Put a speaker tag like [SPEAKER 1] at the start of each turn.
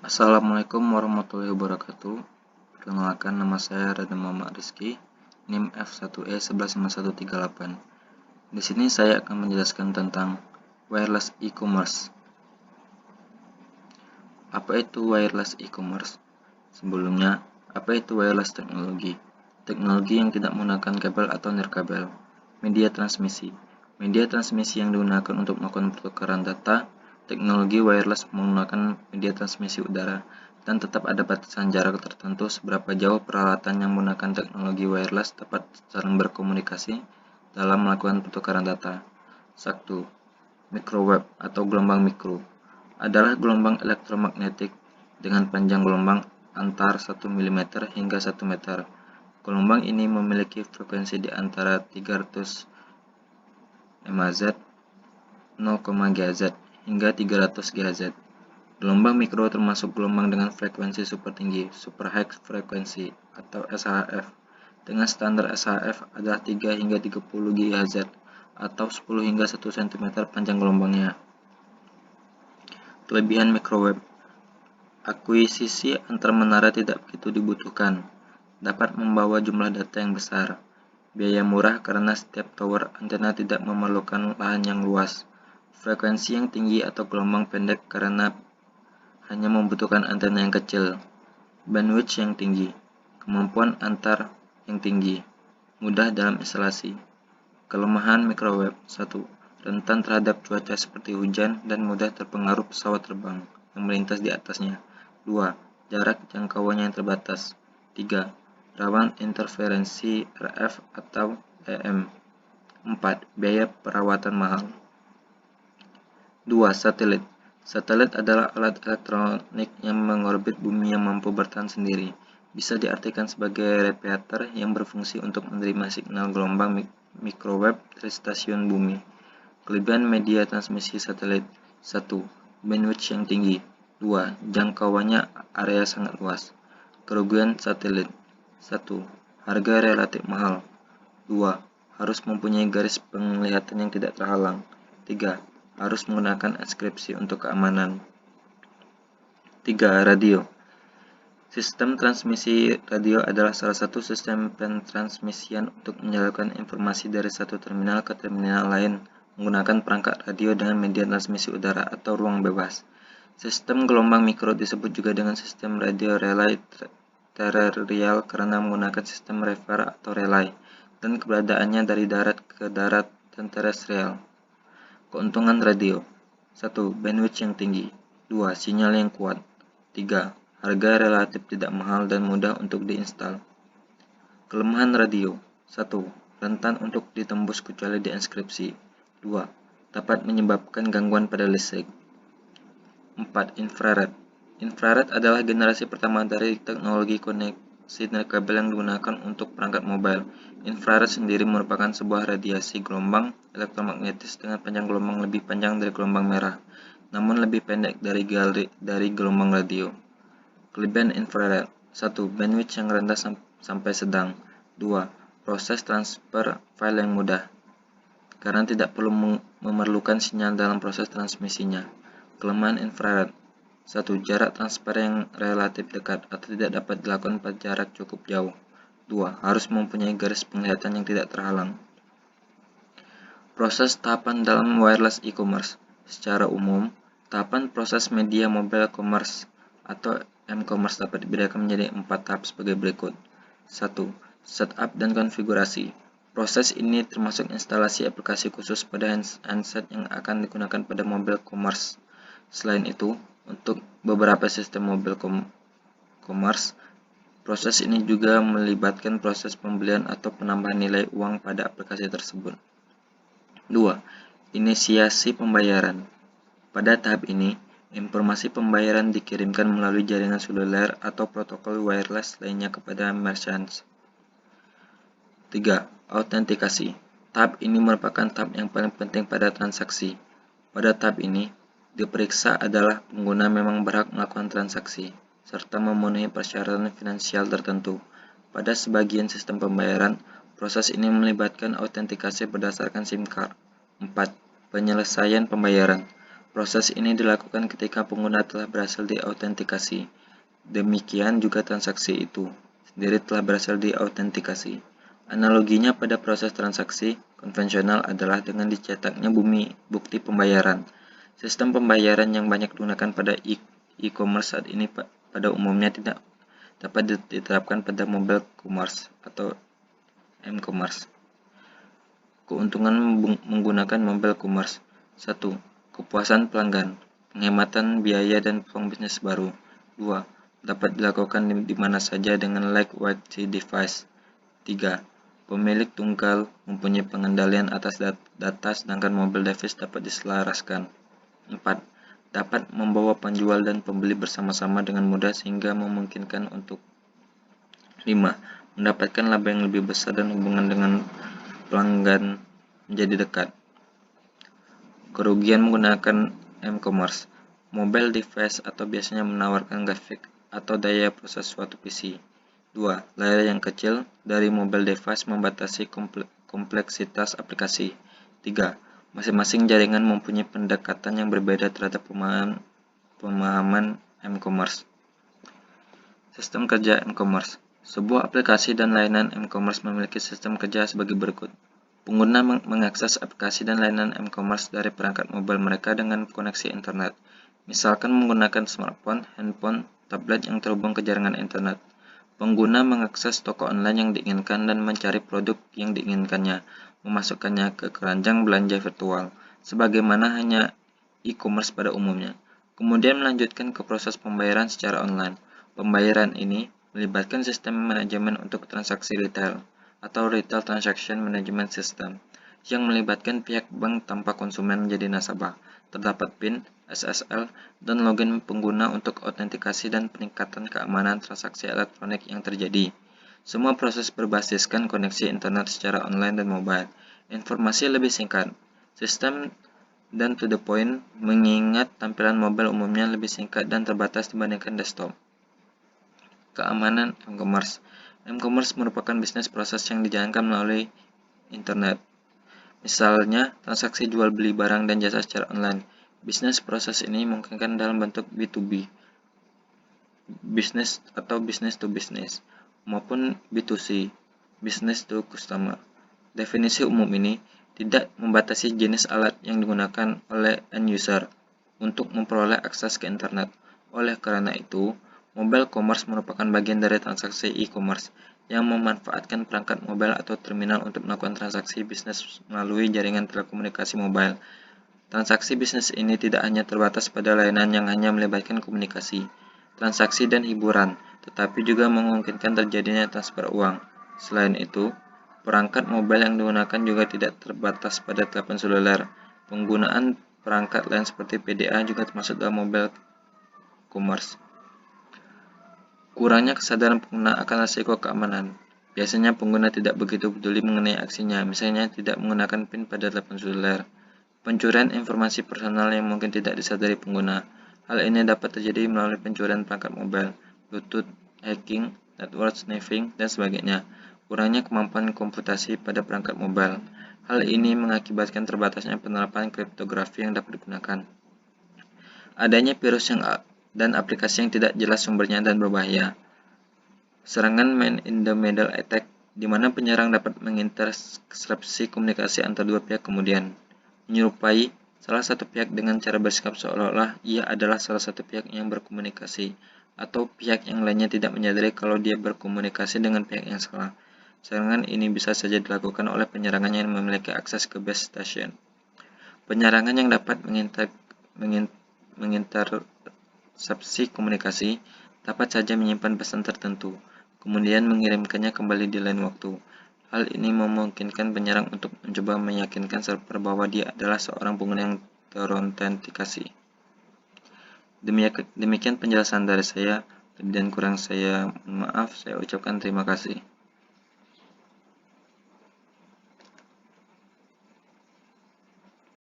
[SPEAKER 1] Assalamualaikum warahmatullahi wabarakatuh. Perkenalkan, nama saya Raden Muhammad Rizky, NIM F1E115138. Di sini saya akan menjelaskan tentang wireless e-commerce. Apa itu wireless e-commerce? Sebelumnya, apa itu wireless teknologi? Teknologi yang tidak menggunakan kabel atau nirkabel. Media transmisi. Media transmisi yang digunakan untuk melakukan pertukaran data. Teknologi wireless menggunakan media transmisi udara, dan tetap ada batasan jarak tertentu seberapa jauh peralatan yang menggunakan teknologi wireless dapat saling berkomunikasi dalam melakukan pertukaran data. 1. Microwave atau gelombang mikro adalah gelombang elektromagnetik dengan panjang gelombang antar 1 mm hingga 1 meter. Gelombang ini memiliki frekuensi di antara 300 MHz, 0, GHz hingga 300 GHz. Gelombang mikro termasuk gelombang dengan frekuensi super tinggi, super high frekuensi atau SHF. Dengan standar SHF adalah 3 hingga 30 GHz atau 10 hingga 1 cm panjang gelombangnya. Kelebihan microwave. Akuisisi antar menara tidak begitu dibutuhkan. Dapat membawa jumlah data yang besar. Biaya murah karena setiap tower antena tidak memerlukan lahan yang luas. Frekuensi yang tinggi atau gelombang pendek karena hanya membutuhkan antena yang kecil. Bandwidth yang tinggi. Kemampuan antar yang tinggi. Mudah dalam instalasi. Kelemahan microwave. 1. Rentan terhadap cuaca seperti hujan dan mudah terpengaruh pesawat terbang yang melintas di atasnya. 2. Jarak jangkauannya yang terbatas. 3. Rawan interferensi RF atau EM. 4. Biaya perawatan mahal. 2. Satelit. Satelit adalah alat elektronik yang mengorbit bumi yang mampu bertahan sendiri. Bisa diartikan sebagai repeater yang berfungsi untuk menerima signal gelombang microwave dari stasiun bumi. Kelebihan media transmisi satelit. 1. Bandwidth yang tinggi. 2. Jangkauannya area sangat luas. Kerugian satelit. 1. Harga relatif mahal. 2. Harus mempunyai garis penglihatan yang tidak terhalang. 3. Harus menggunakan enkripsi untuk keamanan. 3. Radio. Sistem transmisi radio adalah salah satu sistem pentransmisian untuk menyalurkan informasi dari satu terminal ke terminal lain menggunakan perangkat radio dengan media transmisi udara atau ruang bebas. Sistem gelombang mikro disebut juga dengan sistem radio relay terrestrial karena menggunakan sistem receiver atau relay dan keberadaannya dari darat ke darat dan terestrial. Keuntungan radio. 1. Bandwidth yang tinggi. 2. Sinyal yang kuat. 3. Harga relatif tidak mahal dan mudah untuk diinstal. Kelemahan radio. 1. Rentan untuk ditembus kecuali dienkripsi. 2. Dapat menyebabkan gangguan pada listrik. 4. Infrared. Infrared adalah generasi pertama dari teknologi koneksi nirkabel yang digunakan untuk perangkat mobile. Infrared sendiri merupakan sebuah radiasi gelombang elektromagnetis dengan panjang gelombang lebih panjang dari gelombang merah, namun lebih pendek dari gelombang radio. Kelebihan infrared. 1. Bandwidth yang rendah sampai sedang. 2. Proses transfer file yang mudah, karena tidak perlu memerlukan sinyal dalam proses transmisinya. Kelemahan infrared. 1. Jarak transfer yang relatif dekat atau tidak dapat dilakukan pada jarak cukup jauh. 2. Harus mempunyai garis penglihatan yang tidak terhalang. Proses tahapan dalam wireless e-commerce. Secara umum, tahapan proses media mobile commerce atau m-commerce dapat dibedakan menjadi 4 tahap sebagai berikut. 1. Setup dan konfigurasi. Proses ini termasuk instalasi aplikasi khusus pada handset yang akan digunakan pada mobile commerce. Selain itu, untuk beberapa sistem mobile commerce, proses ini juga melibatkan proses pembelian atau penambahan nilai uang pada aplikasi tersebut. 2. Inisiasi pembayaran. Pada tahap ini, informasi pembayaran dikirimkan melalui jaringan seluler atau protokol wireless lainnya kepada merchants. 3. Autentikasi. Tahap ini merupakan tahap yang paling penting pada transaksi. Pada tahap ini, diperiksa adalah pengguna memang berhak melakukan transaksi, serta memenuhi persyaratan finansial tertentu. Pada sebagian sistem pembayaran, proses ini melibatkan autentikasi berdasarkan SIM card. 4. Penyelesaian pembayaran. Proses ini dilakukan ketika pengguna telah berhasil diautentikasi. Demikian juga transaksi itu sendiri telah berhasil diautentikasi. Analoginya pada proses transaksi konvensional adalah dengan dicetaknya bukti pembayaran. Sistem pembayaran yang banyak digunakan pada e-commerce saat ini pada umumnya tidak dapat diterapkan pada mobile commerce atau m-commerce. Keuntungan menggunakan mobile commerce. 1. Kepuasan pelanggan, penghematan biaya dan peluang bisnis baru. 2. Dapat dilakukan di mana saja dengan lightweight device. 3. Pemilik tunggal mempunyai pengendalian atas data sedangkan mobile device dapat diselaraskan. 4. Dapat membawa penjual dan pembeli bersama-sama dengan mudah sehingga memungkinkan untuk 5. Mendapatkan laba yang lebih besar dan hubungan dengan pelanggan menjadi dekat. Kerugian menggunakan m-commerce. Mobile device atau biasanya menawarkan grafik atau daya proses suatu PC. 2. Layar yang kecil dari mobile device membatasi kompleksitas aplikasi. 3. Masing-masing jaringan mempunyai pendekatan yang berbeda terhadap pemahaman m-commerce. Sistem kerja m-commerce. Sebuah aplikasi dan layanan m-commerce memiliki sistem kerja sebagai berikut. Pengguna mengakses aplikasi dan layanan m-commerce dari perangkat mobile mereka dengan koneksi internet. Misalkan menggunakan smartphone, handphone, tablet yang terhubung ke jaringan internet. Pengguna mengakses toko online yang diinginkan dan mencari produk yang diinginkannya, memasukkannya ke keranjang belanja virtual, sebagaimana hanya e-commerce pada umumnya. Kemudian melanjutkan ke proses pembayaran secara online. Pembayaran ini melibatkan sistem manajemen untuk transaksi retail atau Retail Transaction Management System yang melibatkan pihak bank tanpa konsumen menjadi nasabah. Terdapat PIN, SSL, dan login pengguna untuk autentikasi dan peningkatan keamanan transaksi elektronik yang terjadi. Semua proses berbasiskan koneksi internet secara online dan mobile. Informasi lebih singkat. Sistem dan to the point mengingat tampilan mobile umumnya lebih singkat dan terbatas dibandingkan desktop. Keamanan m-commerce. M-commerce merupakan bisnis proses yang dijalankan melalui internet. Misalnya, transaksi jual beli barang dan jasa secara online. Bisnis proses ini memungkinkan dalam bentuk B2B, business atau business to business, maupun B2C, business to customer. Definisi umum ini tidak membatasi jenis alat yang digunakan oleh end user untuk memperoleh akses ke internet. Oleh karena itu, mobile commerce merupakan bagian dari transaksi e-commerce yang memanfaatkan perangkat mobile atau terminal untuk melakukan transaksi bisnis melalui jaringan telekomunikasi mobile. Transaksi bisnis ini tidak hanya terbatas pada layanan yang hanya melibatkan komunikasi, transaksi dan hiburan, tetapi juga memungkinkan terjadinya transfer uang. Selain itu, perangkat mobile yang digunakan juga tidak terbatas pada telepon seluler. Penggunaan perangkat lain seperti PDA juga termasuk dalam mobile commerce. Kurangnya kesadaran pengguna akan resiko keamanan. Biasanya pengguna tidak begitu peduli mengenai aksinya, misalnya tidak menggunakan PIN pada telepon seluler. Pencurian informasi personal yang mungkin tidak disadari pengguna. Hal ini dapat terjadi melalui pencurian perangkat mobile, Bluetooth, hacking, network sniffing, dan sebagainya. Kurangnya kemampuan komputasi pada perangkat mobile. Hal ini mengakibatkan terbatasnya penerapan kriptografi yang dapat digunakan. Adanya virus dan aplikasi yang tidak jelas sumbernya dan berbahaya. Serangan man-in-the-middle attack, di mana penyerang dapat menginterupsi komunikasi antara dua pihak kemudian menyerupai salah satu pihak dengan cara bersikap seolah-olah ia adalah salah satu pihak yang berkomunikasi, atau pihak yang lainnya tidak menyadari kalau dia berkomunikasi dengan pihak yang salah. Serangan ini bisa saja dilakukan oleh penyerangan yang memiliki akses ke base station. Penyerangan yang dapat mengintersepsi komunikasi dapat saja menyimpan pesan tertentu, kemudian mengirimkannya kembali di lain waktu. Hal ini memungkinkan penyerang untuk mencoba meyakinkan server bahwa dia adalah seorang pengguna yang terautentikasi. Demikian penjelasan dari saya, dan kurang saya maaf, saya ucapkan terima kasih.